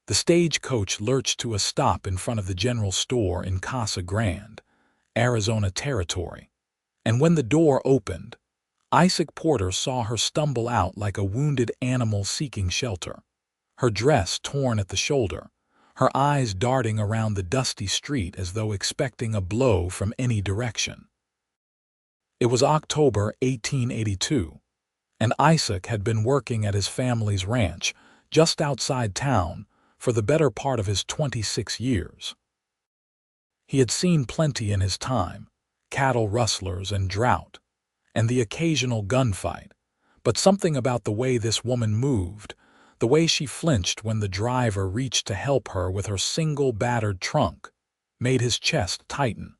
The stagecoach lurched to a stop in front of the general store in Casa Grande, Arizona Territory, and when the door opened, Isaac Porter saw her stumble out like a wounded animal seeking shelter, her dress torn at the shoulder, her eyes darting around the dusty street as though expecting a blow from any direction. It was October 1882, and Isaac had been working at his family's ranch just outside town for the better part of his 26 years. He had seen plenty in his time, cattle rustlers and drought, and the occasional gunfight, but something about the way this woman moved, the way she flinched when the driver reached to help her with her single battered trunk, made his chest tighten.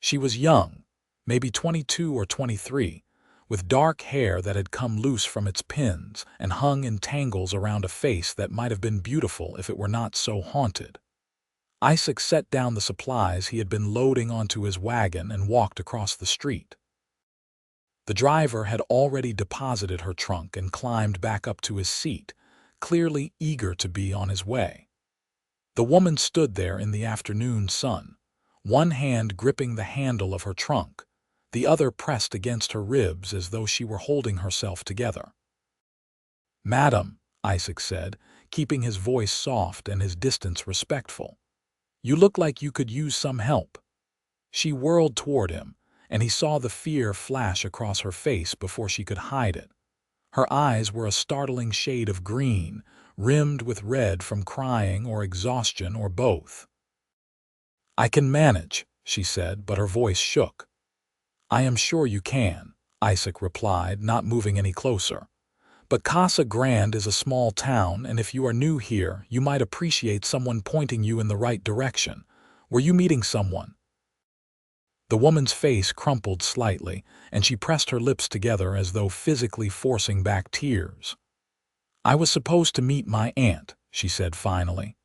She was young, maybe 22 or 23, with dark hair that had come loose from its pins and hung in tangles around a face that might have been beautiful if it were not so haunted. Isaac set down the supplies he had been loading onto his wagon and walked across the street. The driver had already deposited her trunk and climbed back up to his seat, clearly eager to be on his way. The woman stood there in the afternoon sun, one hand gripping the handle of her trunk, the other pressed against her ribs as though she were holding herself together. "Madam," Isaac said, keeping his voice soft and his distance respectful, "you look like you could use some help." She whirled toward him, and he saw the fear flash across her face before she could hide it. Her eyes were a startling shade of green, rimmed with red from crying or exhaustion or both. "I can manage," she said, but her voice shook. "I am sure you can," Isaac replied, not moving any closer. "But Casa Grande is a small town, and if you are new here, you might appreciate someone pointing you in the right direction. Were you meeting someone?" The woman's face crumpled slightly, and she pressed her lips together as though physically forcing back tears. "I was supposed to meet my aunt," she said finally,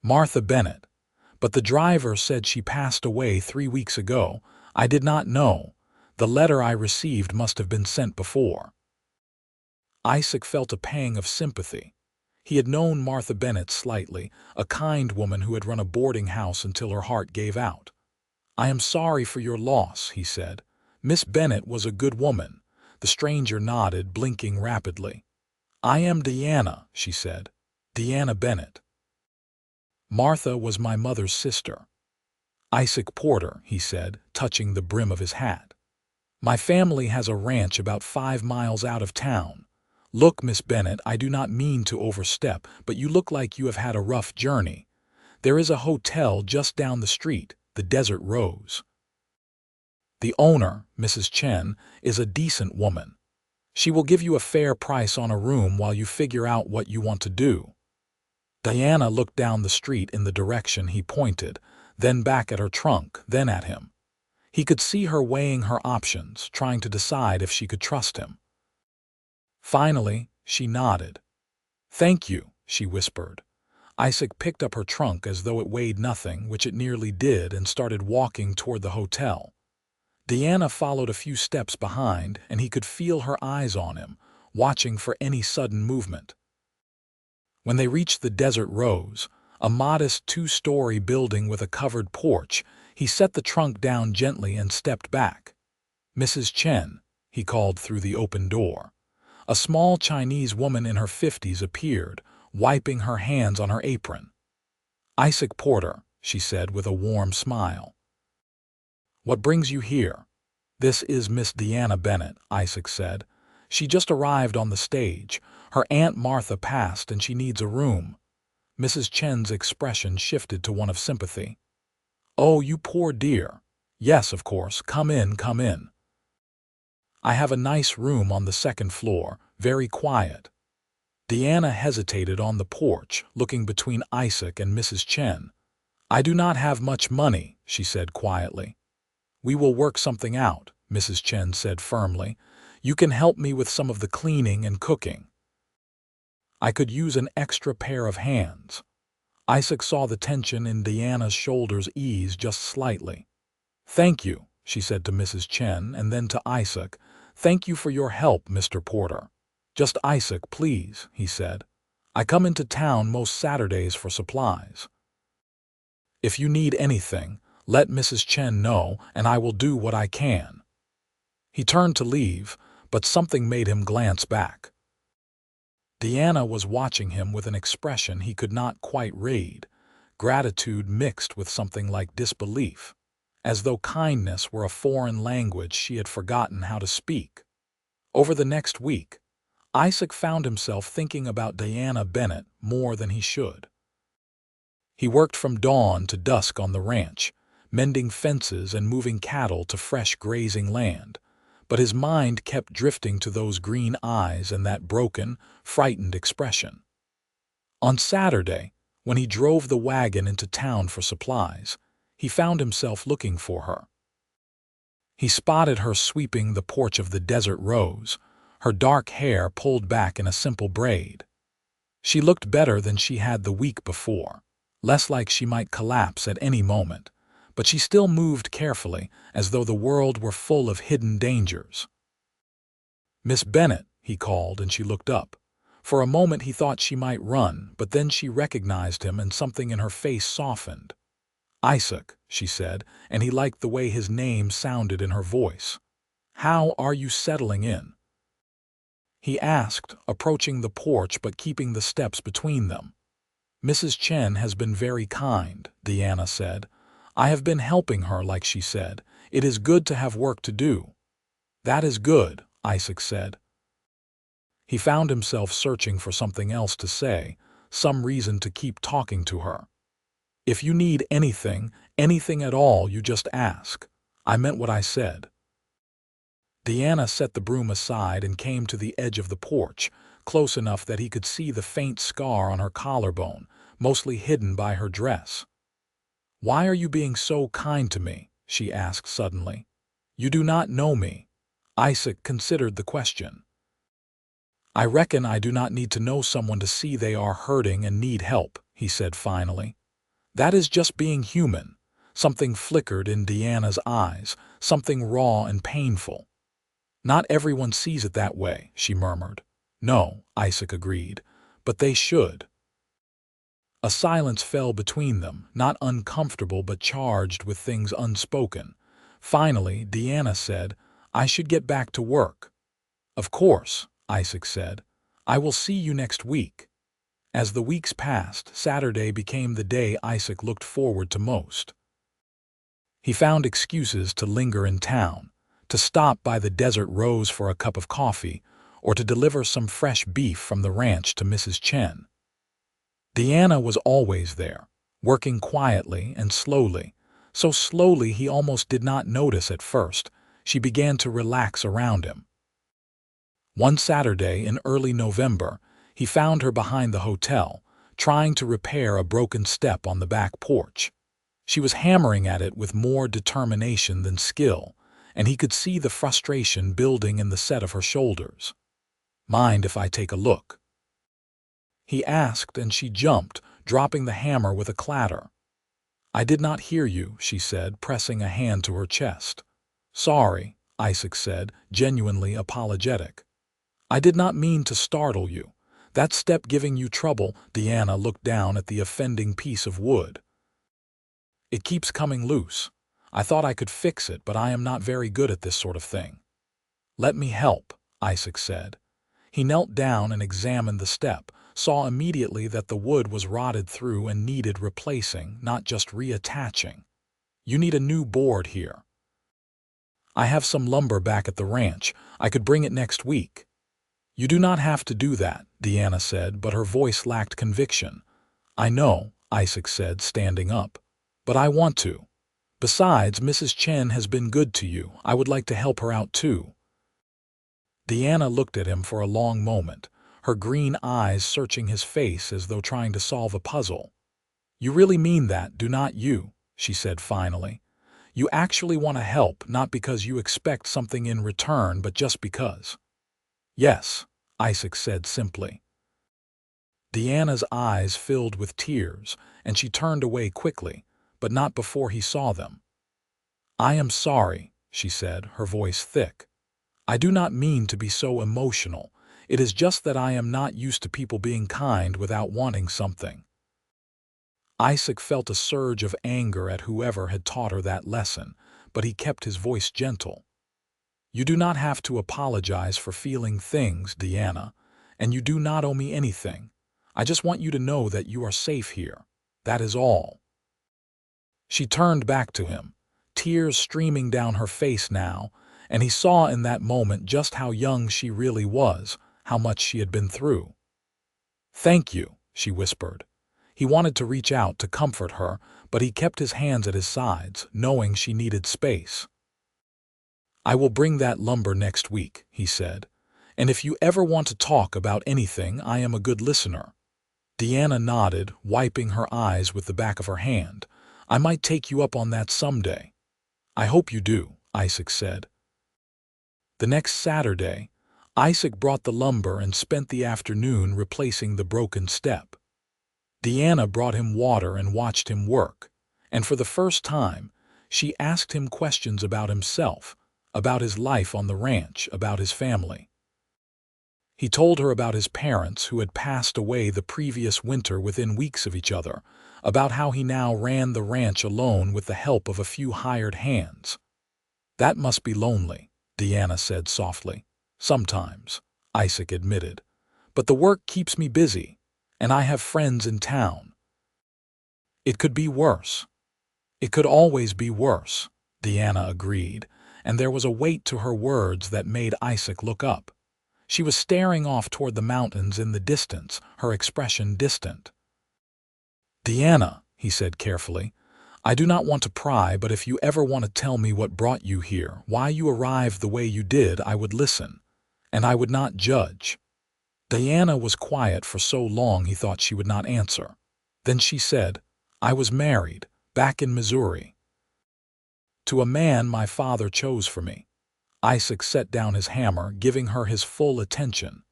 "Martha Bennett, but the driver said she passed away 3 weeks ago. I did not know. The letter I received must have been sent before." Isaac felt a pang of sympathy. He had known Martha Bennett slightly, a kind woman who had run a boarding house until her heart gave out. "I am sorry for your loss," he said. "Miss Bennett was a good woman." The stranger nodded, blinking rapidly. "I am Diana," she said. "Diana Bennett." "Martha was my mother's sister." "Isaac Porter," he said, touching the brim of his hat. "My family has a ranch about 5 miles out of town. Look, Miss Bennett, I do not mean to overstep, but you look like you have had a rough journey. There is a hotel just down the street, the Desert Rose. The owner, Mrs. Chen, is a decent woman. She will give you a fair price on a room while you figure out what you want to do." Diana looked down the street in the direction he pointed, then back at her trunk, then at him. He could see her weighing her options, trying to decide if she could trust him. Finally, she nodded. "Thank you," she whispered. Isaac picked up her trunk as though it weighed nothing, which it nearly did, and started walking toward the hotel. Diana followed a few steps behind, and he could feel her eyes on him, watching for any sudden movement. When they reached the Desert Rose, a modest 2-story building with a covered porch, he set the trunk down gently and stepped back. "Mrs. Chen," he called through the open door. A small Chinese woman in her 50s appeared, wiping her hands on her apron. "Isaac Porter," she said with a warm smile. "What brings you here?" "This is Miss Diana Bennett," Isaac said. "She just arrived on the stage. Her Aunt Martha passed and she needs a room." Mrs. Chen's expression shifted to one of sympathy. "Oh, you poor dear. Yes, of course. Come in, come in. I have a nice room on the 2nd floor, very quiet." Diana hesitated on the porch, looking between Isaac and Mrs. Chen. "I do not have much money," she said quietly. "We will work something out," Mrs. Chen said firmly. "You can help me with some of the cleaning and cooking. I could use an extra pair of hands." Isaac saw the tension in Diana's shoulders ease just slightly. "Thank you," she said to Mrs. Chen, and then to Isaac. "Thank you for your help, Mr. Porter." "Just Isaac, please," he said. I come into town most Saturdays for supplies. If you need anything, let Mrs. Chen know, and I will do what I can." He turned to leave, but something made him glance back. Diana was watching him with an expression he could not quite read, gratitude mixed with something like disbelief, as though kindness were a foreign language she had forgotten how to speak. Over the next week, Isaac found himself thinking about Diana Bennett more than he should. He worked from dawn to dusk on the ranch, mending fences and moving cattle to fresh grazing land, but his mind kept drifting to those green eyes and that broken, frightened expression. On Saturday, when he drove the wagon into town for supplies, he found himself looking for her. He spotted her sweeping the porch of the Desert Rose, her dark hair pulled back in a simple braid. She looked better than she had the week before, less like she might collapse at any moment, but she still moved carefully, as though the world were full of hidden dangers. "Miss Bennett," he called, and she looked up. For a moment he thought she might run, but then she recognized him and something in her face softened. "Isaac," she said, and he liked the way his name sounded in her voice. "How are you settling in?" he asked, approaching the porch but keeping the steps between them. "Mrs. Chen has been very kind," Diana said. "I have been helping her like she said. It is good to have work to do." "That is good," Isaac said. He found himself searching for something else to say, some reason to keep talking to her. "If you need anything, anything at all, you just ask. I meant what I said." Diana set the broom aside and came to the edge of the porch, close enough that he could see the faint scar on her collarbone, mostly hidden by her dress. "Why are you being so kind to me?" she asked suddenly. "You do not know me." Isaac considered the question. "I reckon I do not need to know someone to see they are hurting and need help," he said finally. "That is just being human." Something flickered in Diana's eyes, something raw and painful. "Not everyone sees it that way," she murmured. "No," Isaac agreed, "but they should." A silence fell between them, not uncomfortable but charged with things unspoken. Finally, Diana said, "I should get back to work." "Of course," Isaac said. "I will see you next week." As the weeks passed, Saturday became the day Isaac looked forward to most. He found excuses to linger in town, to stop by the Desert Rose for a cup of coffee, or to deliver some fresh beef from the ranch to Mrs. Chen. Diana was always there, working quietly and slowly, so slowly he almost did not notice at first. She began to relax around him. One Saturday in early November, he found her behind the hotel, trying to repair a broken step on the back porch. She was hammering at it with more determination than skill, and he could see the frustration building in the set of her shoulders. "Mind if I take a look?" he asked, and she jumped, dropping the hammer with a clatter. "I did not hear you," she said, pressing a hand to her chest. "Sorry," Isaac said, genuinely apologetic. "I did not mean to startle you. That step giving you trouble." Diana looked down at the offending piece of wood. "It keeps coming loose. I thought I could fix it, but I am not very good at this sort of thing." "Let me help," Isaac said. He knelt down and examined the step, saw immediately that the wood was rotted through and needed replacing, not just reattaching. "You need a new board here." "I have some lumber back at the ranch. I could bring it next week." "You do not have to do that," Diana said, but her voice lacked conviction. "I know," Isaac said, standing up. "But I want to. Besides, Mrs. Chen has been good to you. I would like to help her out too." Diana looked at him for a long moment, her green eyes searching his face as though trying to solve a puzzle. "You really mean that, do not you?" she said finally. "You actually want to help, not because you expect something in return, but just because." "Yes," Isaac said simply. Diana's eyes filled with tears, and she turned away quickly, but not before he saw them. "I am sorry," she said, her voice thick. "I do not mean to be so emotional. It is just that I am not used to people being kind without wanting something." Isaac felt a surge of anger at whoever had taught her that lesson, but he kept his voice gentle. "You do not have to apologize for feeling things, Diana, and you do not owe me anything. I just want you to know that you are safe here. That is all." She turned back to him, tears streaming down her face now, and he saw in that moment just how young she really was, how much she had been through. "Thank you," she whispered. He wanted to reach out to comfort her, but he kept his hands at his sides, knowing she needed space. "I will bring that lumber next week," he said. "And if you ever want to talk about anything, I am a good listener." Diana nodded, wiping her eyes with the back of her hand. "I might take you up on that someday." "I hope you do," Isaac said. The next Saturday, Isaac brought the lumber and spent the afternoon replacing the broken step. Diana brought him water and watched him work, and for the first time, she asked him questions about himself, about his life on the ranch, about his family. He told her about his parents who had passed away the previous winter within weeks of each other, about how he now ran the ranch alone with the help of a few hired hands. "That must be lonely," Diana said softly. "Sometimes," Isaac admitted. "But the work keeps me busy, and I have friends in town." "It could be worse." "It could always be worse," Diana agreed, and there was a weight to her words that made Isaac look up. She was staring off toward the mountains in the distance, her expression distant. "Diana," he said carefully, "I do not want to pry, but if you ever want to tell me what brought you here, why you arrived the way you did, I would listen, and I would not judge." Diana was quiet for so long he thought she would not answer. Then she said, "I was married, back in Missouri, to a man my father chose for me." Isaac set down his hammer, giving her his full attention.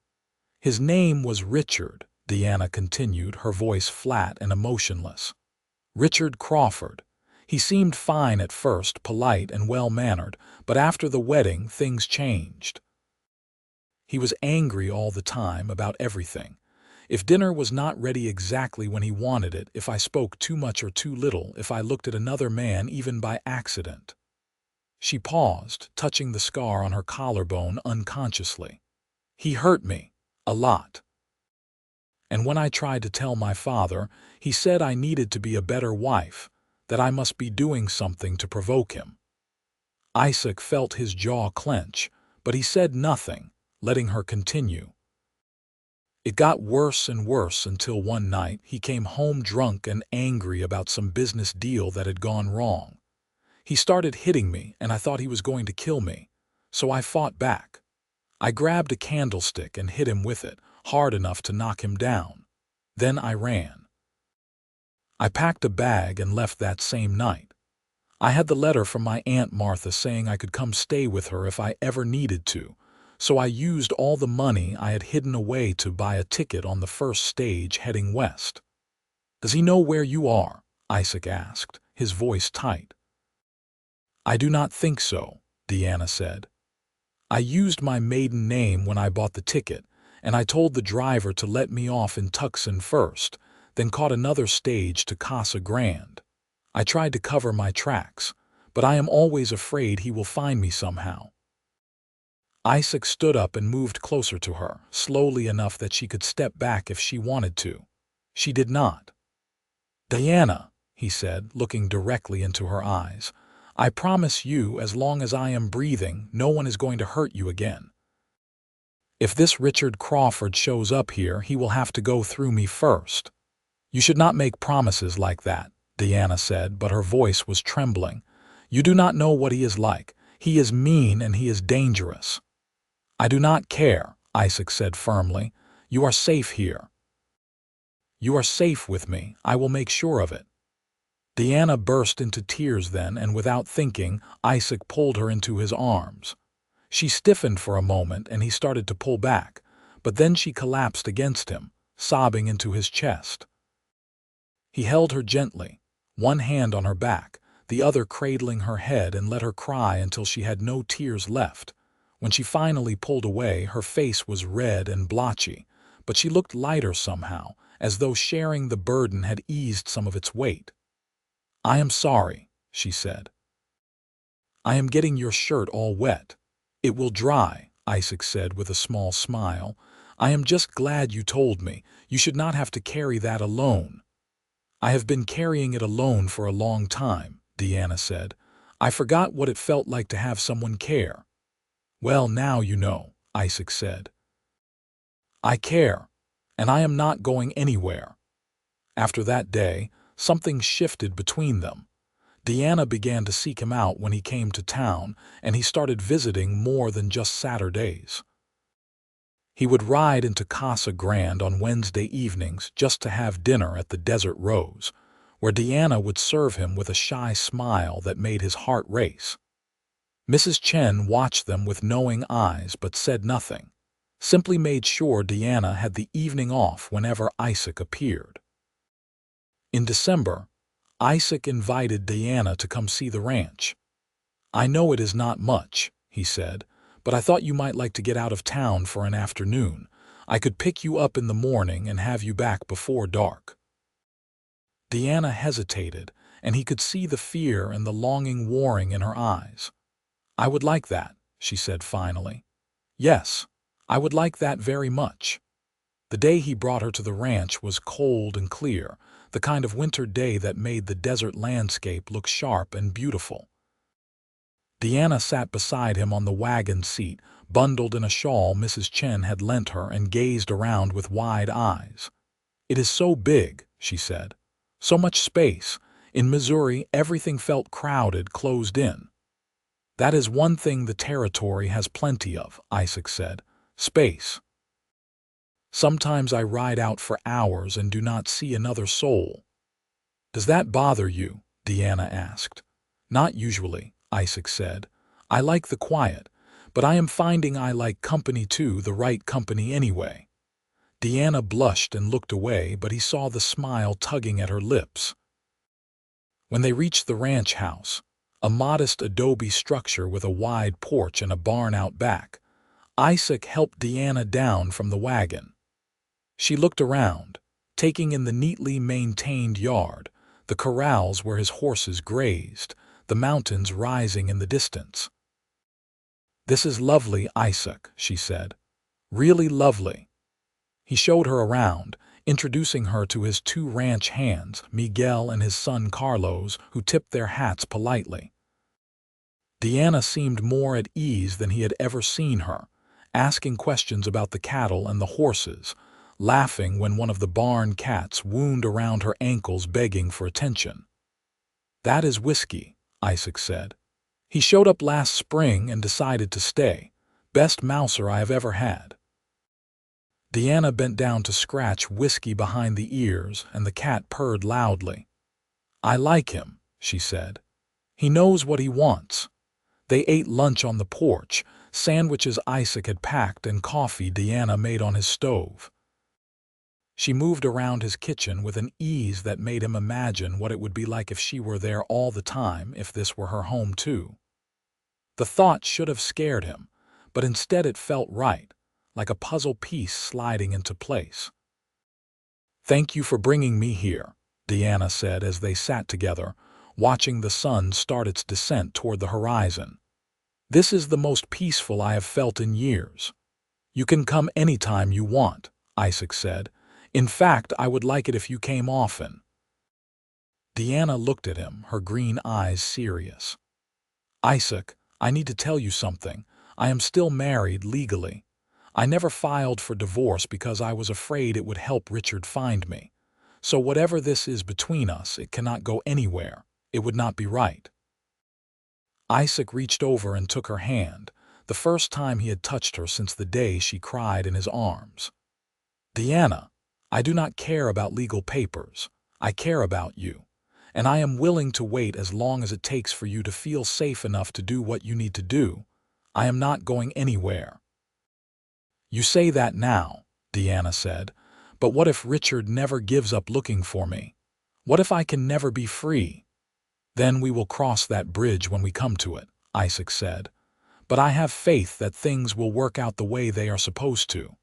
"His name was Richard," Diana continued, her voice flat and emotionless. "Richard Crawford. He seemed fine at first, polite and well-mannered, but after the wedding things changed. He was angry all the time about everything. If dinner was not ready exactly when he wanted it, if I spoke too much or too little, if I looked at another man even by accident." She paused, touching the scar on her collarbone unconsciously. "He hurt me, a lot. And when I tried to tell my father, he said I needed to be a better wife, that I must be doing something to provoke him." Isaac felt his jaw clench, but he said nothing, letting her continue. "It got worse and worse until one night he came home drunk and angry about some business deal that had gone wrong. He started hitting me, and I thought he was going to kill me, so I fought back. I grabbed a candlestick and hit him with it, hard enough to knock him down. Then I ran. I packed a bag and left that same night. I had the letter from my Aunt Martha saying I could come stay with her if I ever needed to, so I used all the money I had hidden away to buy a ticket on the first stage heading west." "Does he know where you are?" Isaac asked, his voice tight. "I do not think so," Diana said. "I used my maiden name when I bought the ticket, and I told the driver to let me off in Tucson first, then caught another stage to Casa Grande. I tried to cover my tracks, but I am always afraid he will find me somehow." Isaac stood up and moved closer to her, slowly enough that she could step back if she wanted to. She did not. "Diana," he said, looking directly into her eyes, "I promise you, as long as I am breathing, no one is going to hurt you again. If this Richard Crawford shows up here, he will have to go through me first." "You should not make promises like that," Diana said, but her voice was trembling. "You do not know what he is like. He is mean and he is dangerous." "I do not care," Isaac said firmly. "You are safe here. You are safe with me. I will make sure of it." Diana burst into tears then, and without thinking, Isaac pulled her into his arms. She stiffened for a moment and he started to pull back, but then she collapsed against him, sobbing into his chest. He held her gently, one hand on her back, the other cradling her head, and let her cry until she had no tears left, When she finally pulled away, her face was red and blotchy, but she looked lighter somehow, as though sharing the burden had eased some of its weight. "I am sorry," she said. "I am getting your shirt all wet." "It will dry," Isaac said with a small smile. "I am just glad you told me. You should not have to carry that alone." "I have been carrying it alone for a long time," Diana said. "I forgot what it felt like to have someone care." "Well, now you know," Isaac said. "I care, and I am not going anywhere." After that day, something shifted between them. Diana began to seek him out when he came to town, and he started visiting more than just Saturdays. He would ride into Casa Grande on Wednesday evenings just to have dinner at the Desert Rose, where Diana would serve him with a shy smile that made his heart race. Mrs. Chen watched them with knowing eyes but said nothing, simply made sure Diana had the evening off whenever Isaac appeared. In December, Isaac invited Diana to come see the ranch. "I know it is not much," he said, "but I thought you might like to get out of town for an afternoon. I could pick you up in the morning and have you back before dark." Diana hesitated, and he could see the fear and the longing warring in her eyes. "I would like that," she said finally. "Yes, I would like that very much." The day he brought her to the ranch was cold and clear, the kind of winter day that made the desert landscape look sharp and beautiful. Diana sat beside him on the wagon seat, bundled in a shawl Mrs. Chen had lent her, and gazed around with wide eyes. "It is so big," she said. "So much space. In Missouri, everything felt crowded, closed in." "That is one thing the territory has plenty of," Isaac said. "Space. Sometimes I ride out for hours and do not see another soul." "Does that bother you?" Diana asked. "Not usually," Isaac said. "I like the quiet, but I am finding I like company too, the right company anyway." Diana blushed and looked away, but he saw the smile tugging at her lips. When they reached the ranch house, a modest adobe structure with a wide porch and a barn out back, Isaac helped Diana down from the wagon. She looked around, taking in the neatly maintained yard, the corrals where his horses grazed, the mountains rising in the distance. "This is lovely, Isaac," she said. "Really lovely." He showed her around, introducing her to his two ranch hands, Miguel and his son Carlos, who tipped their hats politely. Diana seemed more at ease than he had ever seen her, asking questions about the cattle and the horses, laughing when one of the barn cats wound around her ankles begging for attention. "That is Whiskey," Isaac said. "He showed up last spring and decided to stay. Best mouser I have ever had." Diana bent down to scratch Whiskey behind the ears, and the cat purred loudly. "I like him," she said. "He knows what he wants." They ate lunch on the porch, sandwiches Isaac had packed and coffee Diana made on his stove. She moved around his kitchen with an ease that made him imagine what it would be like if she were there all the time, if this were her home too. The thought should have scared him, but instead it felt right, like a puzzle piece sliding into place. "Thank you for bringing me here," Diana said as they sat together, watching the sun start its descent toward the horizon. "This is the most peaceful I have felt in years." "You can come anytime you want," Isaac said. "In fact, I would like it if you came often." Diana looked at him, her green eyes serious. "Isaac, I need to tell you something. I am still married legally. I never filed for divorce because I was afraid it would help Richard find me. So whatever this is between us, it cannot go anywhere. It would not be right." Isaac reached over and took her hand, the first time he had touched her since the day she cried in his arms. "Diana, I do not care about legal papers. I care about you. And I am willing to wait as long as it takes for you to feel safe enough to do what you need to do. I am not going anywhere." "You say that now," Diana said, "but what if Richard never gives up looking for me? What if I can never be free?" "Then we will cross that bridge when we come to it," Isaac said. but I have faith that things will work out the way they are supposed to.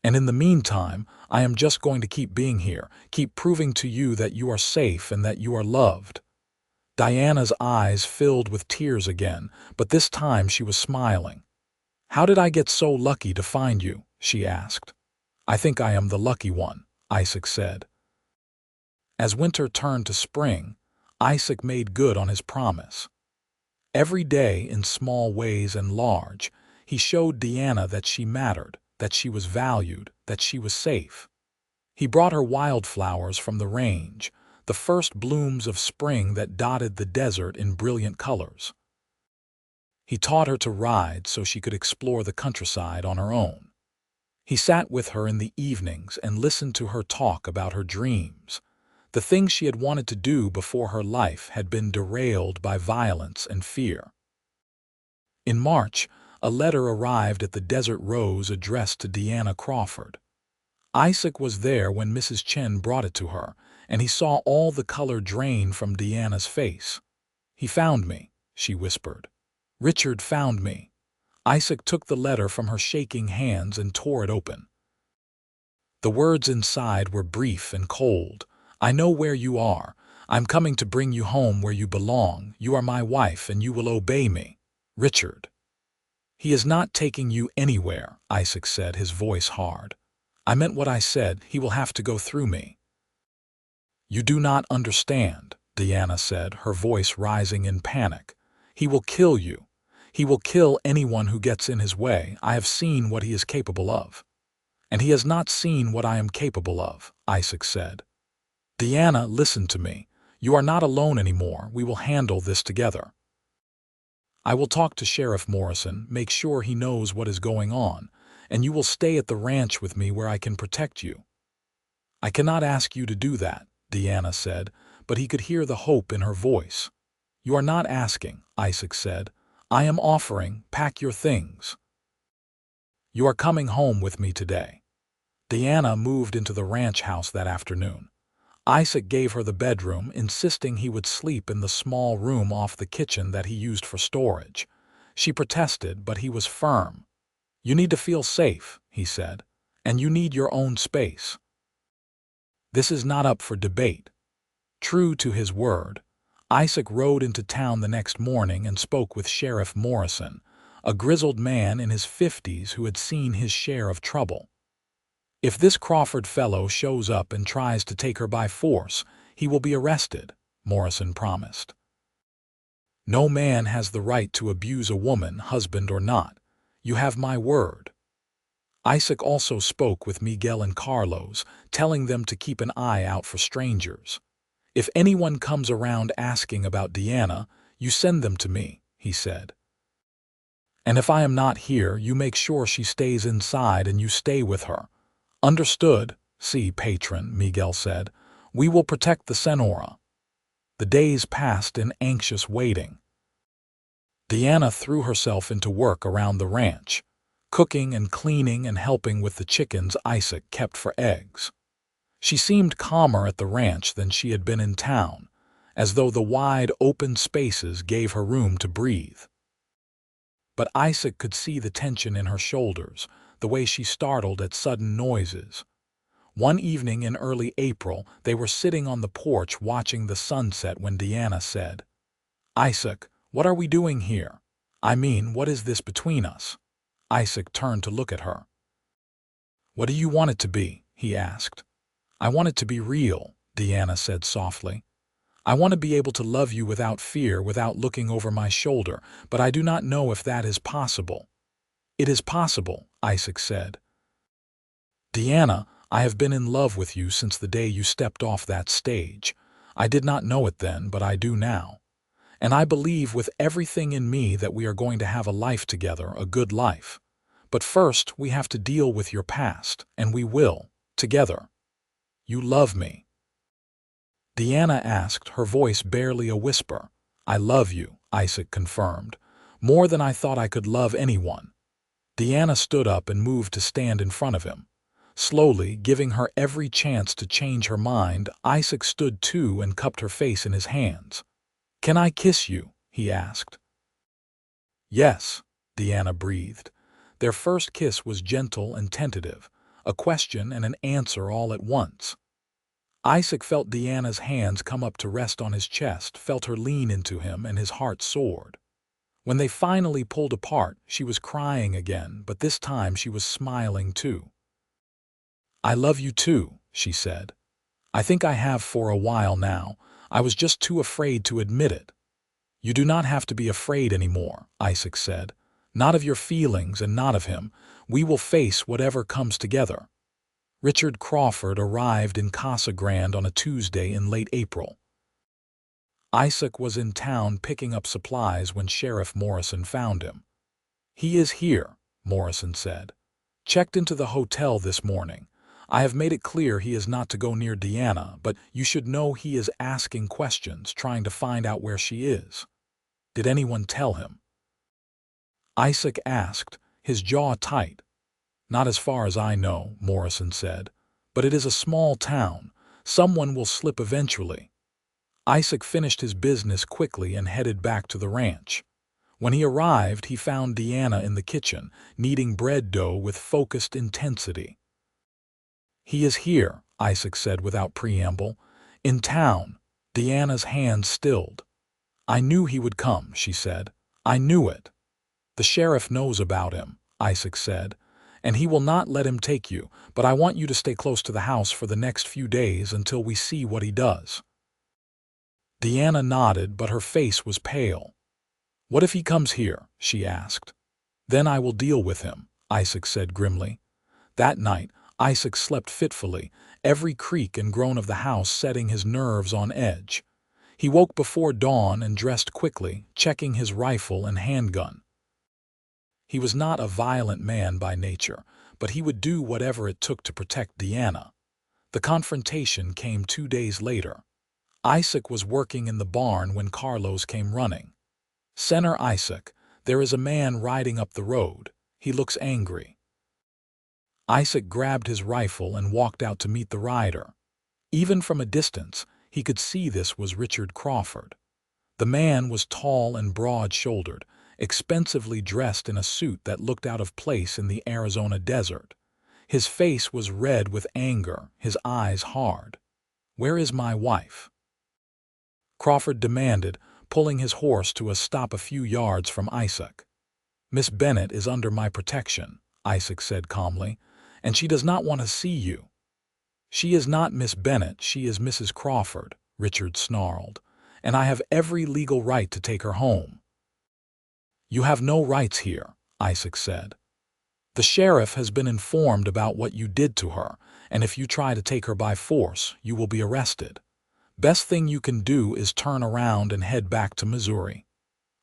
And in the meantime, I am just going to keep being here, keep proving to you that you are safe and that you are loved." Diana's eyes filled with tears again, but this time she was smiling. "How did I get so lucky to find you?" she asked. "I think I am the lucky one," Isaac said. As winter turned to spring, Isaac made good on his promise. Every day, in small ways and large, he showed Diana that she mattered, that she was valued, that she was safe. He brought her wildflowers from the range, the first blooms of spring that dotted the desert in brilliant colors. He taught her to ride so she could explore the countryside on her own. He sat with her in the evenings and listened to her talk about her dreams, the things she had wanted to do before her life had been derailed by violence and fear. In March, a letter arrived at the Desert Rose addressed to Diana Crawford. Isaac was there when Mrs. Chen brought it to her, and he saw all the color drain from Diana's face. "He found me," she whispered. "Richard found me." Isaac took the letter from her shaking hands and tore it open. The words inside were brief and cold. "I know where you are. I'm coming to bring you home where you belong. You are my wife and you will obey me. Richard." "He is not taking you anywhere," Isaac said, his voice hard. "I meant what I said. He will have to go through me." "You do not understand," Diana said, her voice rising in panic. "He will kill you. He will kill anyone who gets in his way. I have seen what he is capable of." "And he has not seen what I am capable of," Isaac said. "Diana, listen to me. You are not alone anymore. We will handle this together. I will talk to Sheriff Morrison, make sure he knows what is going on, and you will stay at the ranch with me where I can protect you." "I cannot ask you to do that," Diana said, but he could hear the hope in her voice. "You are not asking," Isaac said. "I am offering. Pack your things. You are coming home with me today." Diana moved into the ranch house that afternoon. Isaac gave her the bedroom, insisting he would sleep in the small room off the kitchen that he used for storage. She protested, but he was firm. "You need to feel safe," he said, "and you need your own space. This is not up for debate." True to his word, Isaac rode into town the next morning and spoke with Sheriff Morrison, a grizzled man in his 50s who had seen his share of trouble. "If this Crawford fellow shows up and tries to take her by force, he will be arrested," Morrison promised. "No man has the right to abuse a woman, husband or not. You have my word." Isaac also spoke with Miguel and Carlos, telling them to keep an eye out for strangers. "If anyone comes around asking about Diana, you send them to me," he said. "And if I am not here, you make sure she stays inside and you stay with her." "Understood." "See, patron," Miguel said, "we will protect the Senora." The days passed in anxious waiting. Diana threw herself into work around the ranch, cooking and cleaning and helping with the chickens Isaac kept for eggs. She seemed calmer at the ranch than she had been in town, as though the wide, open spaces gave her room to breathe. But Isaac could see the tension in her shoulders, the way she startled at sudden noises. One evening in early April, they were sitting on the porch watching the sunset when Diana said, "Isaac, what are we doing here? I mean, what is this between us?" Isaac turned to look at her. "What do you want it to be?" he asked. "I want it to be real," Diana said softly. "I want to be able to love you without fear, without looking over my shoulder, but I do not know if that is possible." "It is possible," Isaac said. "Diana, I have been in love with you since the day you stepped off that stage. I did not know it then, but I do now. And I believe with everything in me that we are going to have a life together, a good life. But first, we have to deal with your past, and we will, together. You love me." Diana asked, her voice barely a whisper. "I love you," Isaac confirmed, "more than I thought I could love anyone." Diana stood up and moved to stand in front of him. Slowly, giving her every chance to change her mind, Isaac stood too and cupped her face in his hands. "Can I kiss you?" he asked. Yes, Diana breathed. Their first kiss was gentle and tentative, a question and an answer all at once. Isaac felt Diana's hands come up to rest on his chest, felt her lean into him, and his heart soared. When they finally pulled apart, she was crying again, but this time she was smiling too. "I love you too," she said. "I think I have for a while now. I was just too afraid to admit it." "You do not have to be afraid anymore," Isaac said. "Not of your feelings and not of him. We will face whatever comes together." Richard Crawford arrived in Casa Grande on a Tuesday in late April. Isaac was in town picking up supplies when Sheriff Morrison found him. "He is here," Morrison said. "Checked into the hotel this morning. I have made it clear he is not to go near Diana, but you should know he is asking questions, trying to find out where she is." "Did anyone tell him?" Isaac asked, his jaw tight. "Not as far as I know," Morrison said. "But it is a small town. Someone will slip eventually." Isaac finished his business quickly and headed back to the ranch. When he arrived, he found Diana in the kitchen, kneading bread dough with focused intensity. "He is here," Isaac said without preamble. "In town." Diana's hands stilled. "I knew he would come," she said. "I knew it." "The sheriff knows about him," Isaac said, "and he will not let him take you, but I want you to stay close to the house for the next few days until we see what he does." Diana nodded, but her face was pale. "What if he comes here?" she asked. "Then I will deal with him," Isaac said grimly. That night, Isaac slept fitfully, every creak and groan of the house setting his nerves on edge. He woke before dawn and dressed quickly, checking his rifle and handgun. He was not a violent man by nature, but he would do whatever it took to protect Diana. The confrontation came 2 days later. Isaac was working in the barn when Carlos came running. "Senator Isaac, there is a man riding up the road. He looks angry." Isaac grabbed his rifle and walked out to meet the rider. Even from a distance, he could see this was Richard Crawford. The man was tall and broad-shouldered, expensively dressed in a suit that looked out of place in the Arizona desert. His face was red with anger, his eyes hard. "Where is my wife?" Crawford demanded, pulling his horse to a stop a few yards from Isaac. "Miss Bennett is under my protection," Isaac said calmly, "and she does not want to see you." "She is not Miss Bennett, she is Mrs. Crawford," Richard snarled, "and I have every legal right to take her home." "You have no rights here," Isaac said. "The sheriff has been informed about what you did to her, and if you try to take her by force, you will be arrested. Best thing you can do is turn around and head back to Missouri."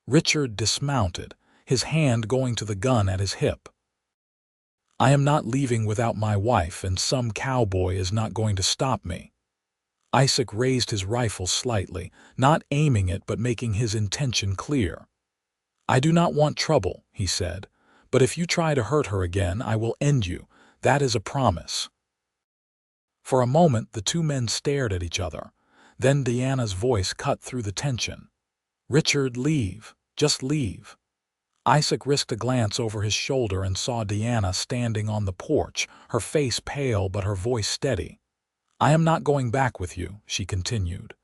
Richard dismounted, his hand going to the gun at his hip. "I am not leaving without my wife, and some cowboy is not going to stop me." Isaac raised his rifle slightly, not aiming it but making his intention clear. "I do not want trouble," he said, "but if you try to hurt her again, I will end you. That is a promise." For a moment, the two men stared at each other. Then Diana's voice cut through the tension. "Richard, leave. Just leave." Isaac risked a glance over his shoulder and saw Diana standing on the porch, her face pale but her voice steady. "I am not going back with you," she continued.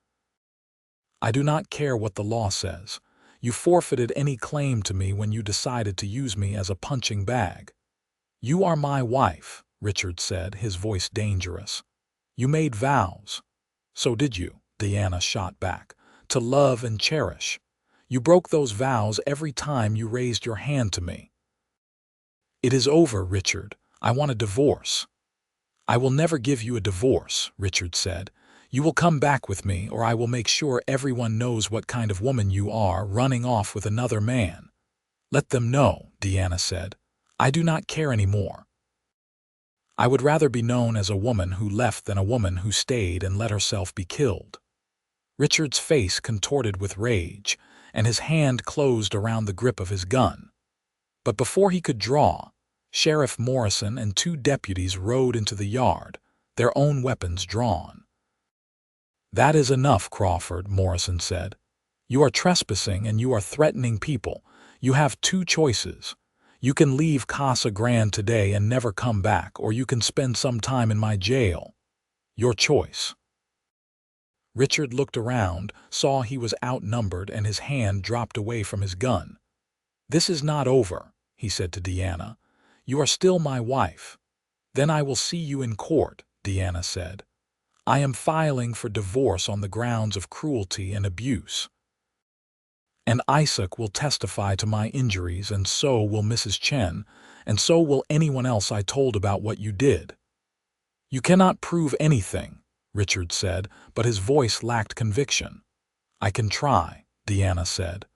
"I do not care what the law says. You forfeited any claim to me when you decided to use me as a punching bag." "You are my wife," Richard said, his voice dangerous. "You made vows." "So did you," Diana shot back, "to love and cherish. You broke those vows every time you raised your hand to me." "It is over, Richard. I want a divorce." "I will never give you a divorce," Richard said. "You will come back with me, or I will make sure everyone knows what kind of woman you are, running off with another man." "Let them know," Diana said. "I do not care anymore. I would rather be known as a woman who left than a woman who stayed and let herself be killed." Richard's face contorted with rage, and his hand closed around the grip of his gun. But before he could draw, Sheriff Morrison and 2 deputies rode into the yard, their own weapons drawn. "That is enough, Crawford," Morrison said. "You are trespassing and you are threatening people. You have two choices. You can leave Casa Grande today and never come back, or you can spend some time in my jail. Your choice." Richard looked around, saw he was outnumbered, and his hand dropped away from his gun. "This is not over," he said to Diana. "You are still my wife." "Then I will see you in court," Diana said. "I am filing for divorce on the grounds of cruelty and abuse. And Isaac will testify to my injuries, and so will Mrs. Chen, and so will anyone else I told about what you did." "You cannot prove anything," Richard said, but his voice lacked conviction. "I can try," Diana said.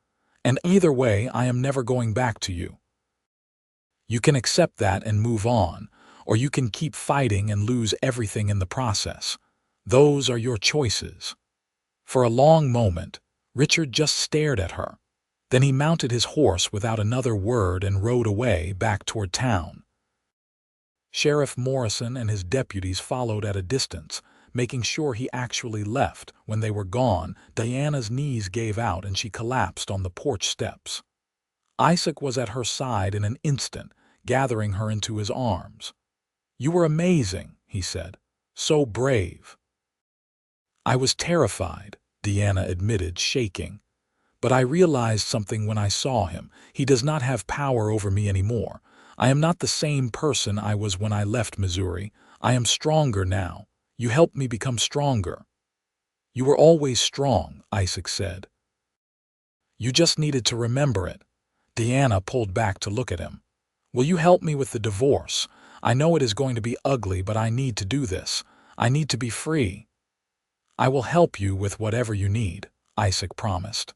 "And either way, I am never going back to you. You can accept that and move on, or you can keep fighting and lose everything in the process. Those are your choices." For a long moment, Richard just stared at her. Then he mounted his horse without another word and rode away back toward town. Sheriff Morrison and his deputies followed at a distance, making sure he actually left. When they were gone, Diana's knees gave out and she collapsed on the porch steps. Isaac was at her side in an instant, gathering her into his arms. "You were amazing," he said. "So brave." "I was terrified," Diana admitted, shaking. "But I realized something when I saw him. He does not have power over me anymore. I am not the same person I was when I left Missouri. I am stronger now. You helped me become stronger." "You were always strong," Isaac said. "You just needed to remember it." Diana pulled back to look at him. "Will you help me with the divorce? I know it is going to be ugly, but I need to do this. I need to be free." "I will help you with whatever you need," Isaac promised.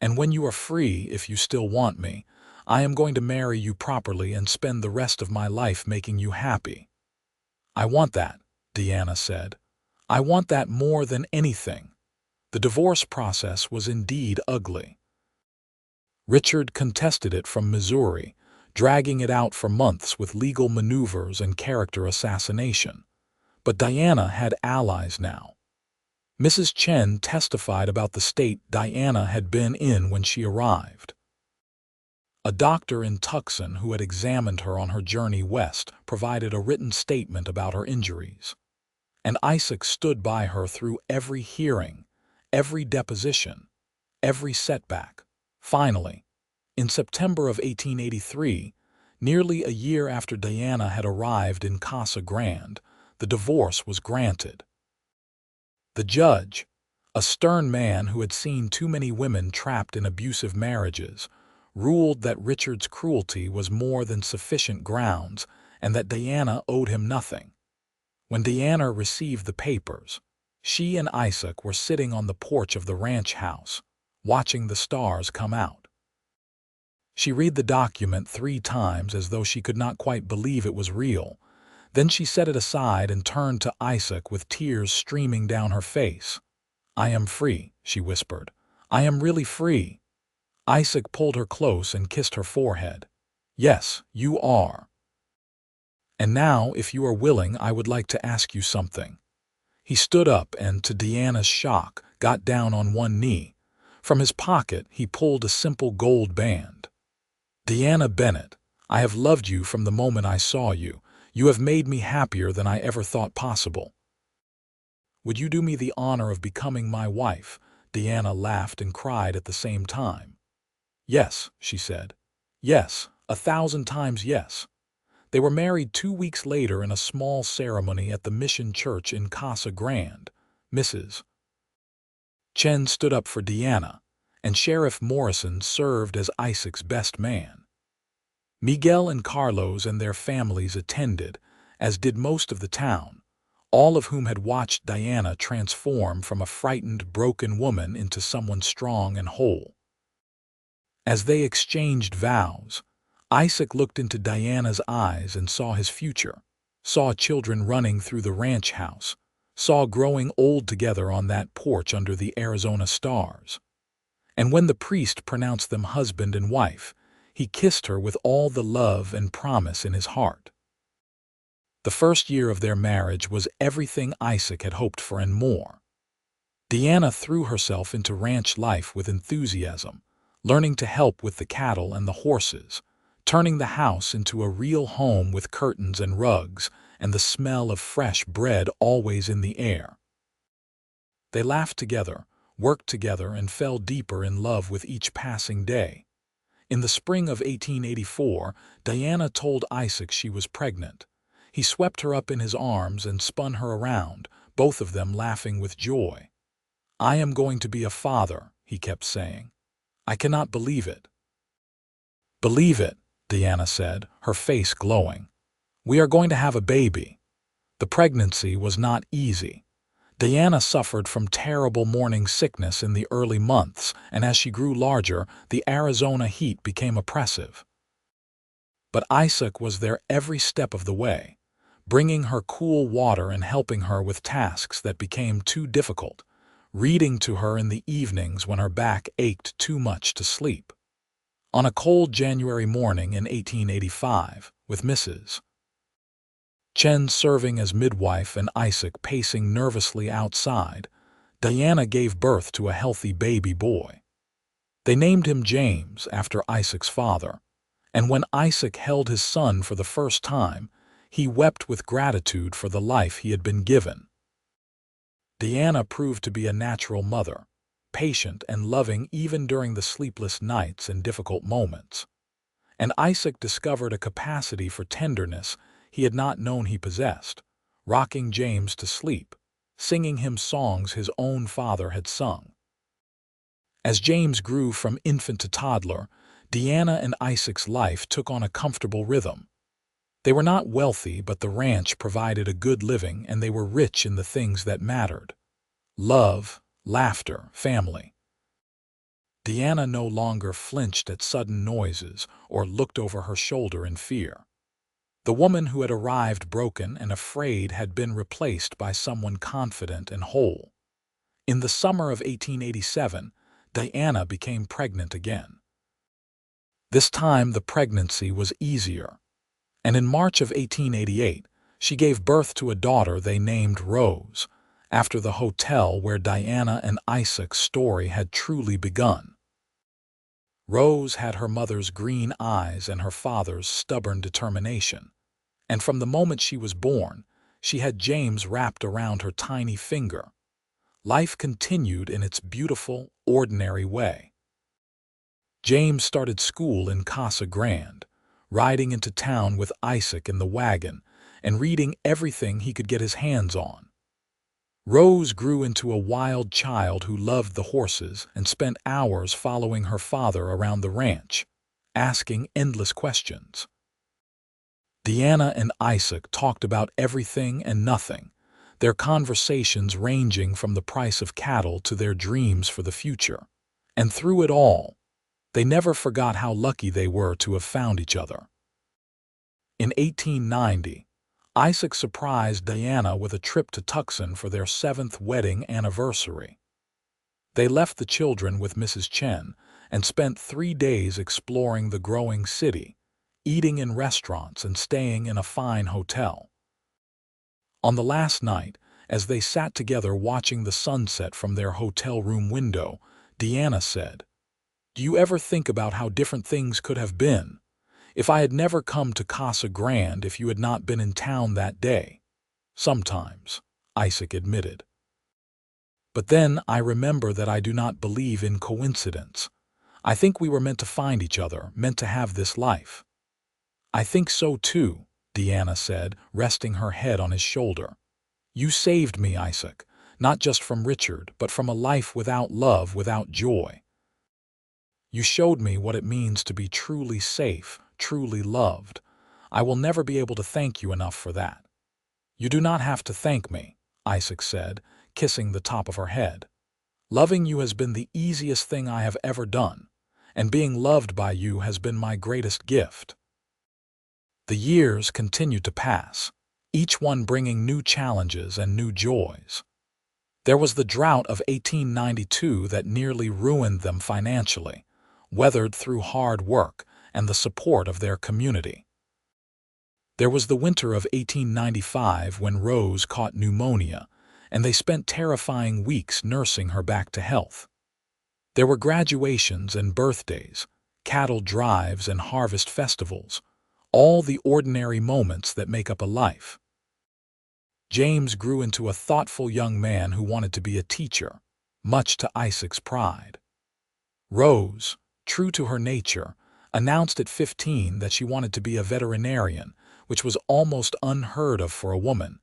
"And when you are free, if you still want me, I am going to marry you properly and spend the rest of my life making you happy." "I want that," Diana said. "I want that more than anything." The divorce process was indeed ugly. Richard contested it from Missouri, dragging it out for months with legal maneuvers and character assassination. But Diana had allies now. Mrs. Chen testified about the state Diana had been in when she arrived. A doctor in Tucson who had examined her on her journey west provided a written statement about her injuries. And Isaac stood by her through every hearing, every deposition, every setback. Finally, in September of 1883, nearly a year after Diana had arrived in Casa Grande, the divorce was granted. The judge, a stern man who had seen too many women trapped in abusive marriages, ruled that Richard's cruelty was more than sufficient grounds and that Diana owed him nothing. When Diana received the papers, she and Isaac were sitting on the porch of the ranch house, watching the stars come out. She read the document 3 times as though she could not quite believe it was real. Then she set it aside and turned to Isaac with tears streaming down her face. "I am free," she whispered. "I am really free." Isaac pulled her close and kissed her forehead. "Yes, you are. And now, if you are willing, I would like to ask you something." He stood up and, to Diana's shock, got down on one knee. From his pocket, he pulled a simple gold band. "Diana Bennett, I have loved you from the moment I saw you. You have made me happier than I ever thought possible. Would you do me the honor of becoming my wife?" Diana laughed and cried at the same time. "Yes," she said. "Yes, 1,000 times yes." They were married 2 weeks later in a small ceremony at the Mission Church in Casa Grande. Mrs. Chen stood up for Diana, and Sheriff Morrison served as Isaac's best man. Miguel and Carlos and their families attended, as did most of the town, all of whom had watched Diana transform from a frightened, broken woman into someone strong and whole. As they exchanged vows, Isaac looked into Diana's eyes and saw his future, saw children running through the ranch house, saw growing old together on that porch under the Arizona stars. And when the priest pronounced them husband and wife, he kissed her with all the love and promise in his heart. The first year of their marriage was everything Isaac had hoped for and more. Diana threw herself into ranch life with enthusiasm, learning to help with the cattle and the horses, turning the house into a real home with curtains and rugs and the smell of fresh bread always in the air. They laughed together, worked together, and fell deeper in love with each passing day. In the spring of 1884, Diana told Isaac she was pregnant. He swept her up in his arms and spun her around, both of them laughing with joy. "I am going to be a father," he kept saying. "I cannot believe it." "Believe it," Diana said, her face glowing. "We are going to have a baby." The pregnancy was not easy. Diana suffered from terrible morning sickness in the early months, and as she grew larger, the Arizona heat became oppressive. But Isaac was there every step of the way, bringing her cool water and helping her with tasks that became too difficult, reading to her in the evenings when her back ached too much to sleep. On a cold January morning in 1885, with Mrs. Chen serving as midwife and Isaac pacing nervously outside, Diana gave birth to a healthy baby boy. They named him James after Isaac's father, and when Isaac held his son for the first time, he wept with gratitude for the life he had been given. Diana proved to be a natural mother, patient and loving even during the sleepless nights and difficult moments. And Isaac discovered a capacity for tenderness he had not known he possessed, rocking James to sleep, singing him songs his own father had sung. As James grew from infant to toddler, Diana and Isaac's life took on a comfortable rhythm. They were not wealthy, but the ranch provided a good living, and they were rich in the things that mattered: love, laughter, family. Diana no longer flinched at sudden noises or looked over her shoulder in fear. The woman who had arrived broken and afraid had been replaced by someone confident and whole. In the summer of 1887, Diana became pregnant again. This time the pregnancy was easier, and in March of 1888, she gave birth to a daughter they named Rose, after the hotel where Diana and Isaac's story had truly begun. Rose had her mother's green eyes and her father's stubborn determination, and from the moment she was born, she had James wrapped around her tiny finger. Life continued in its beautiful, ordinary way. James started school in Casa Grande, riding into town with Isaac in the wagon and reading everything he could get his hands on. Rose grew into a wild child who loved the horses and spent hours following her father around the ranch, asking endless questions. Diana and Isaac talked about everything and nothing, their conversations ranging from the price of cattle to their dreams for the future. And through it all, they never forgot how lucky they were to have found each other. In 1890, Isaac surprised Diana with a trip to Tucson for their 7th wedding anniversary. They left the children with Mrs. Chen and spent 3 days exploring the growing city, eating in restaurants and staying in a fine hotel. On the last night, as they sat together watching the sunset from their hotel room window, Diana said, "Do you ever think about how different things could have been if I had never come to Casa Grande, if you had not been in town that day?" "Sometimes," Isaac admitted. "But then I remember that I do not believe in coincidence. I think we were meant to find each other, meant to have this life." "I think so too," Diana said, resting her head on his shoulder. "You saved me, Isaac, not just from Richard, but from a life without love, without joy. You showed me what it means to be truly safe, truly loved. I will never be able to thank you enough for that." "You do not have to thank me," Isaac said, kissing the top of her head. "Loving you has been the easiest thing I have ever done, and being loved by you has been my greatest gift." The years continued to pass, each one bringing new challenges and new joys. There was the drought of 1892 that nearly ruined them financially, weathered through hard work and the support of their community. There was the winter of 1895 when Rose caught pneumonia, and they spent terrifying weeks nursing her back to health. There were graduations and birthdays, cattle drives and harvest festivals, all the ordinary moments that make up a life. James grew into a thoughtful young man who wanted to be a teacher, much to Isaac's pride. Rose, true to her nature, announced at 15 that she wanted to be a veterinarian, which was almost unheard of for a woman,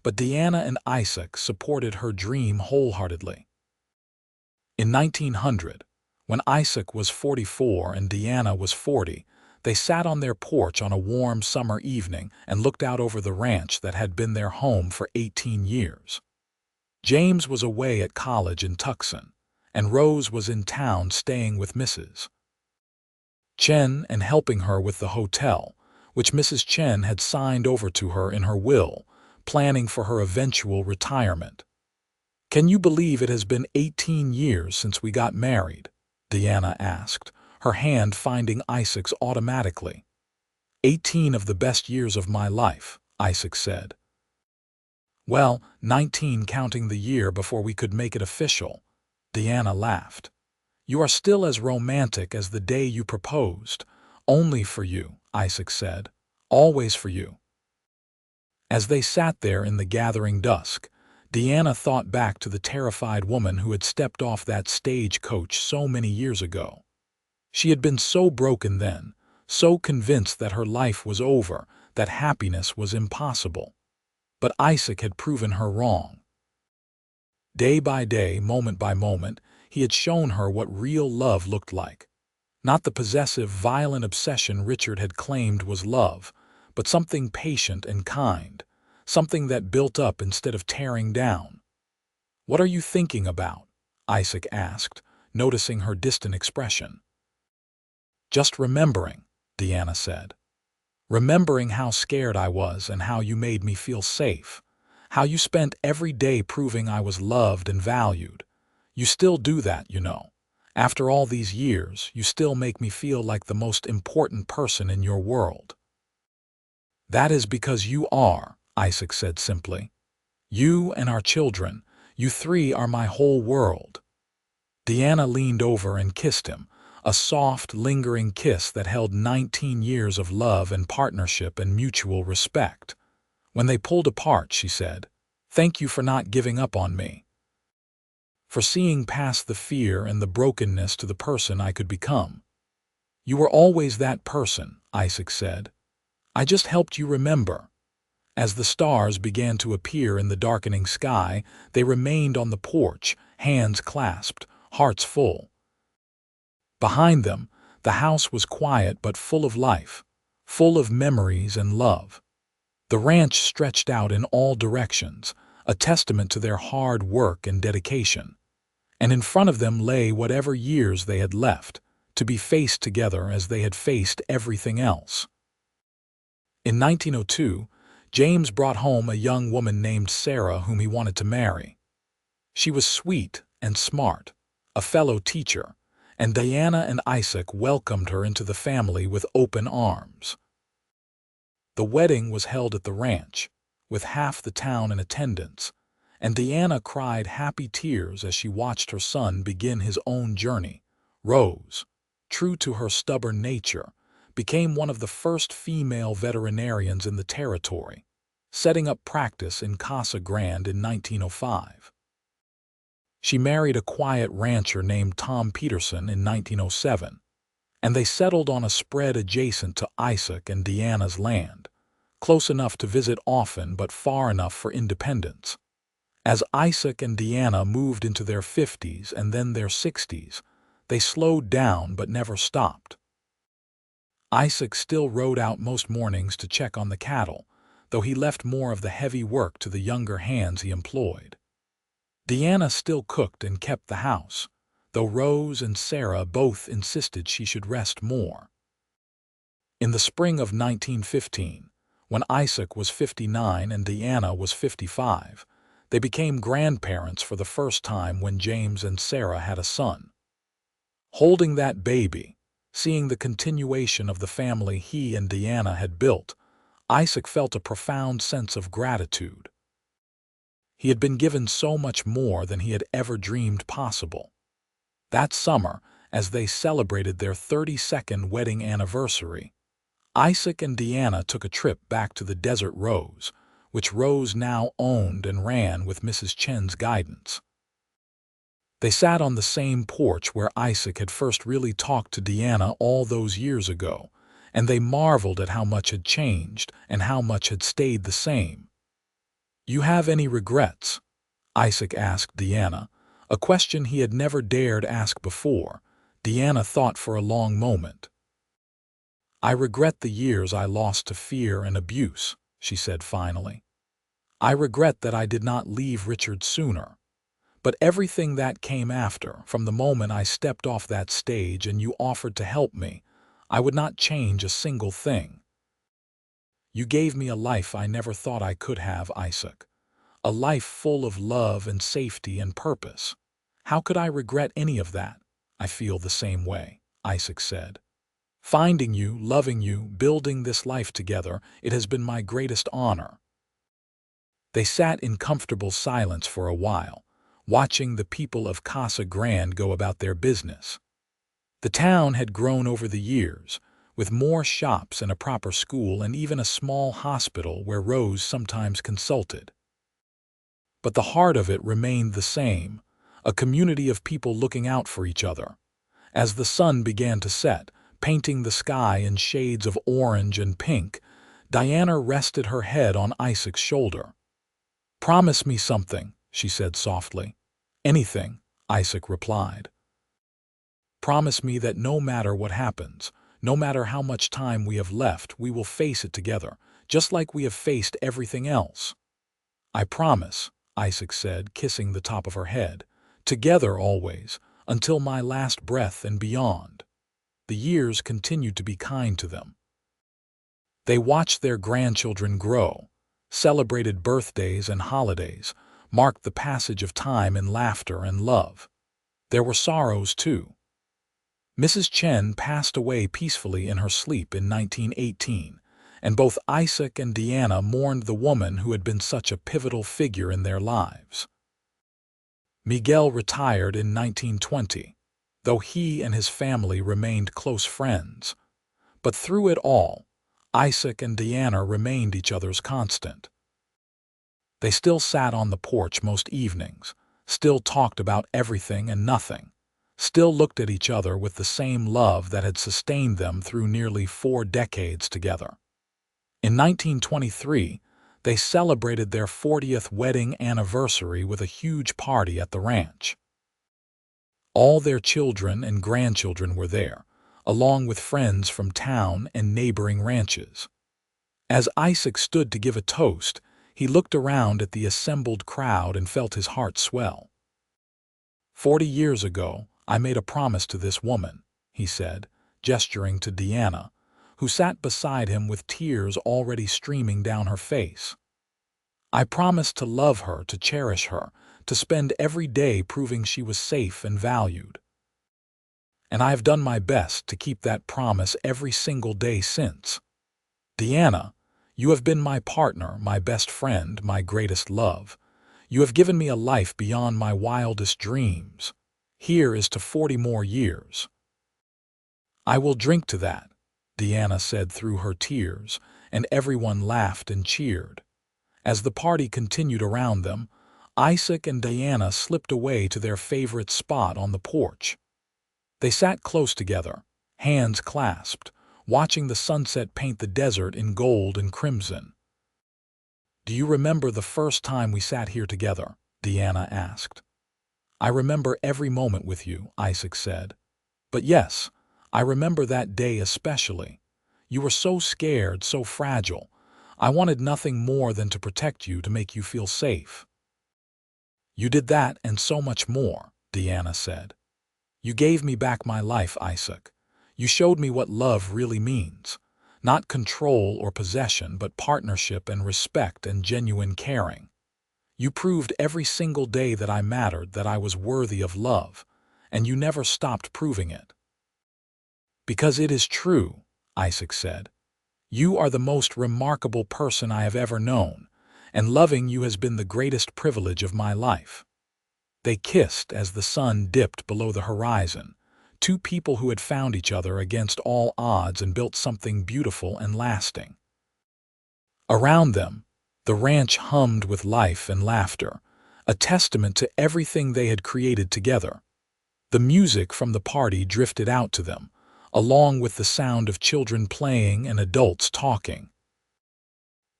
but Diana and Isaac supported her dream wholeheartedly. In 1900, when Isaac was 44 and Diana was 40, they sat on their porch on a warm summer evening and looked out over the ranch that had been their home for 18 years. James was away at college in Tucson, and Rose was in town staying with Mrs. Chen and helping her with the hotel, which Mrs. Chen had signed over to her in her will, planning for her eventual retirement. "Can you believe it has been 18 years since we got married?" Diana asked, her hand finding Isaac's automatically. 18 of the best years of my life," Isaac said. "Well, 19 counting the year before we could make it official," Diana laughed. "You are still as romantic as the day you proposed. Only for you," Isaac said. "Always for you." As they sat there in the gathering dusk, Diana thought back to the terrified woman who had stepped off that stagecoach so many years ago. She had been so broken then, so convinced that her life was over, that happiness was impossible. But Isaac had proven her wrong. Day by day, moment by moment, he had shown her what real love looked like. Not the possessive, violent obsession Richard had claimed was love, but something patient and kind, something that built up instead of tearing down. "What are you thinking about?" Isaac asked, noticing her distant expression. "Just remembering," Diana said. "Remembering how scared I was and how you made me feel safe. How you spent every day proving I was loved and valued. You still do that, you know. After all these years, you still make me feel like the most important person in your world." "That is because you are," Isaac said simply. "You and our children, you three are my whole world." Diana leaned over and kissed him, a soft, lingering kiss that held 19 years of love and partnership and mutual respect. When they pulled apart, she said, "Thank you for not giving up on me. For seeing past the fear and the brokenness to the person I could become." "You were always that person," Isaac said. "I just helped you remember." As the stars began to appear in the darkening sky, they remained on the porch, hands clasped, hearts full. Behind them, the house was quiet but full of life, full of memories and love. The ranch stretched out in all directions, a testament to their hard work and dedication. And in front of them lay whatever years they had left, to be faced together as they had faced everything else. In 1902, James brought home a young woman named Sarah whom he wanted to marry. She was sweet and smart, a fellow teacher, and Diana and Isaac welcomed her into the family with open arms. The wedding was held at the ranch, with half the town in attendance, and Diana cried happy tears as she watched her son begin his own journey. Rose, true to her stubborn nature, became one of the first female veterinarians in the territory, setting up practice in Casa Grande in 1905. She married a quiet rancher named Tom Peterson in 1907, and they settled on a spread adjacent to Isaac and Diana's land, close enough to visit often but far enough for independence. As Isaac and Diana moved into their 50s and then their 60s, they slowed down but never stopped. Isaac still rode out most mornings to check on the cattle, though he left more of the heavy work to the younger hands he employed. Diana still cooked and kept the house, though Rose and Sarah both insisted she should rest more. In the spring of 1915, when Isaac was 59 and Diana was 55, they became grandparents for the first time when James and Sarah had a son. Holding that baby, seeing the continuation of the family he and Diana had built, Isaac felt a profound sense of gratitude. He had been given so much more than he had ever dreamed possible. That summer, as they celebrated their 32nd wedding anniversary, Isaac and Diana took a trip back to the Desert Rose, which Rose now owned and ran with Mrs. Chen's guidance. They sat on the same porch where Isaac had first really talked to Diana all those years ago, and they marveled at how much had changed and how much had stayed the same. "You have any regrets?" Isaac asked Diana, a question he had never dared ask before. Diana thought for a long moment. "I regret the years I lost to fear and abuse," she said finally. "I regret that I did not leave Richard sooner. But everything that came after, from the moment I stepped off that stage and you offered to help me, I would not change a single thing. You gave me a life I never thought I could have, Isaac. A life full of love and safety and purpose. How could I regret any of that?" "I feel the same way," Isaac said. "Finding you, loving you, building this life together, it has been my greatest honor." They sat in comfortable silence for a while, watching the people of Casa Grande go about their business. The town had grown over the years, with more shops and a proper school and even a small hospital where Rose sometimes consulted. But the heart of it remained the same, a community of people looking out for each other. As the sun began to set, painting the sky in shades of orange and pink, Diana rested her head on Isaac's shoulder. "Promise me something," she said softly. "Anything," Isaac replied. "Promise me that no matter what happens, no matter how much time we have left, we will face it together, just like we have faced everything else." "I promise," Isaac said, kissing the top of her head. "Together always, until my last breath and beyond." The years continued to be kind to them. They watched their grandchildren grow, celebrated birthdays and holidays, marked the passage of time in laughter and love. There were sorrows, too. Mrs. Chen passed away peacefully in her sleep in 1918, and both Isaac and Diana mourned the woman who had been such a pivotal figure in their lives. Miguel retired in 1920, though he and his family remained close friends. But through it all, Isaac and Diana remained each other's constant. They still sat on the porch most evenings, still talked about everything and nothing, still looked at each other with the same love that had sustained them through nearly 4 decades together. In 1923, they celebrated their 40th wedding anniversary with a huge party at the ranch. All their children and grandchildren were there, along with friends from town and neighboring ranches. As Isaac stood to give a toast, he looked around at the assembled crowd and felt his heart swell. 40 years ago, I made a promise to this woman," he said, gesturing to Diana, who sat beside him with tears already streaming down her face. "I promised to love her, to cherish her, to spend every day proving she was safe and valued. And I have done my best to keep that promise every single day since. Diana, you have been my partner, my best friend, my greatest love. You have given me a life beyond my wildest dreams. Here is to 40 more years." "I will drink to that," Diana said through her tears, and everyone laughed and cheered. As the party continued around them, Isaac and Diana slipped away to their favorite spot on the porch. They sat close together, hands clasped, watching the sunset paint the desert in gold and crimson. "Do you remember the first time we sat here together?" Diana asked. "I remember every moment with you," Isaac said. "But yes, I remember that day especially. You were so scared, so fragile. I wanted nothing more than to protect you, to make you feel safe." "You did that and so much more," Diana said. "You gave me back my life, Isaac. You showed me what love really means. Not control or possession, but partnership and respect and genuine caring. You proved every single day that I mattered, that I was worthy of love, and you never stopped proving it." "Because it is true," Isaac said. "You are the most remarkable person I have ever known, and loving you has been the greatest privilege of my life." They kissed as the sun dipped below the horizon, two people who had found each other against all odds and built something beautiful and lasting. Around them, the ranch hummed with life and laughter, a testament to everything they had created together. The music from the party drifted out to them, along with the sound of children playing and adults talking.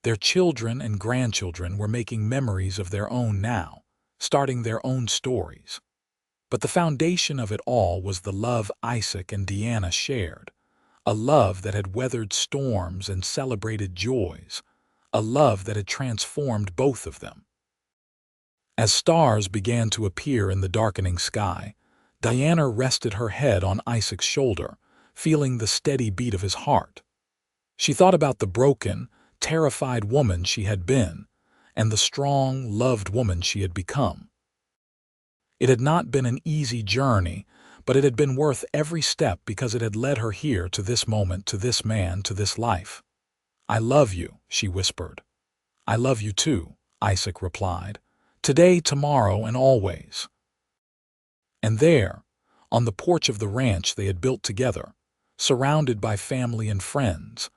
Their children and grandchildren were making memories of their own now, starting their own stories. But the foundation of it all was the love Isaac and Diana shared, a love that had weathered storms and celebrated joys, a love that had transformed both of them. As stars began to appear in the darkening sky, Diana rested her head on Isaac's shoulder, feeling the steady beat of his heart. She thought about the broken, terrified woman she had been, and the strong, loved woman she had become. It had not been an easy journey, but it had been worth every step because it had led her here to this moment, to this man, to this life. "I love you," she whispered. "I love you too," Isaac replied. "Today, tomorrow, and always." And there, on the porch of the ranch they had built together, surrounded by family and friends,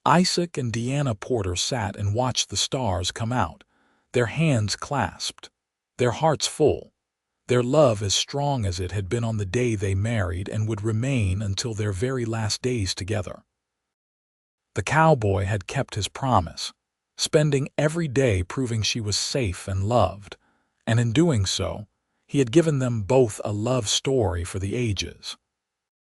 Isaac and Diana Porter sat and watched the stars come out, their hands clasped, their hearts full, their love as strong as it had been on the day they married and would remain until their very last days together. The cowboy had kept his promise, spending every day proving she was safe and loved, and in doing so, he had given them both a love story for the ages.